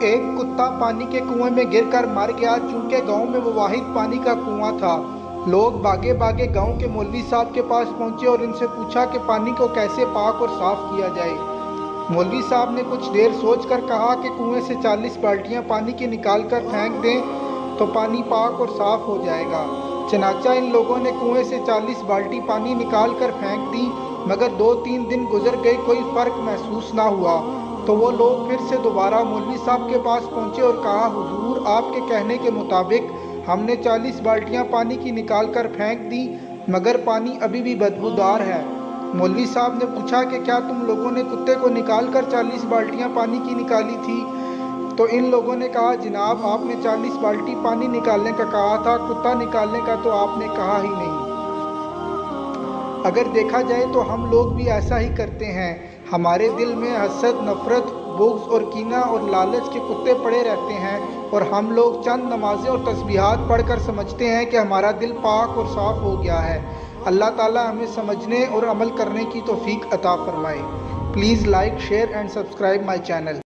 ایک کتا پانی کے کنویں میں گر کر مر گیا چونکہ گاؤں میں وہ واحد پانی کا کنواں تھا۔ لوگ بھاگے بھاگے گاؤں کے مولوی صاحب کے پاس پہنچے اور ان سے پوچھا کہ پانی کو کیسے پاک اور صاف کیا جائے۔ مولوی صاحب نے کچھ دیر سوچ کر کہا کہ کنویں سے 40 بالٹیاں پانی کی نکال کر پھینک دیں تو پانی پاک اور صاف ہو جائے گا۔ چنانچہ ان لوگوں نے کنویں سے 40 بالٹی پانی نکال کر پھینک دی، مگر 2-3 دن گزر گئے، کوئی فرق محسوس نہ ہوا۔ تو وہ لوگ پھر سے دوبارہ مولوی صاحب کے پاس پہنچے اور کہا، حضور آپ کے کہنے کے مطابق ہم نے 40 بالٹیاں پانی کی نکال کر پھینک دی، مگر پانی ابھی بھی بدبودار ہے۔ مولوی صاحب نے پوچھا کہ کیا تم لوگوں نے کتے کو نکال کر 40 بالٹیاں پانی کی نکالی تھی؟ تو ان لوگوں نے کہا، جناب آپ نے 40 بالٹی پانی نکالنے کا کہا تھا، کتا نکالنے کا تو آپ نے کہا ہی نہیں۔ اگر دیکھا جائے تو ہم لوگ بھی ایسا ہی کرتے ہیں، ہمارے دل میں حسد، نفرت، بغض اور کینہ اور لالچ کے کتے پڑے رہتے ہیں، اور ہم لوگ چند نمازیں اور تسبیحات پڑھ کر سمجھتے ہیں کہ ہمارا دل پاک اور صاف ہو گیا ہے۔ اللہ تعالیٰ ہمیں سمجھنے اور عمل کرنے کی توفیق عطا فرمائے۔ Please like, share and subscribe my channel.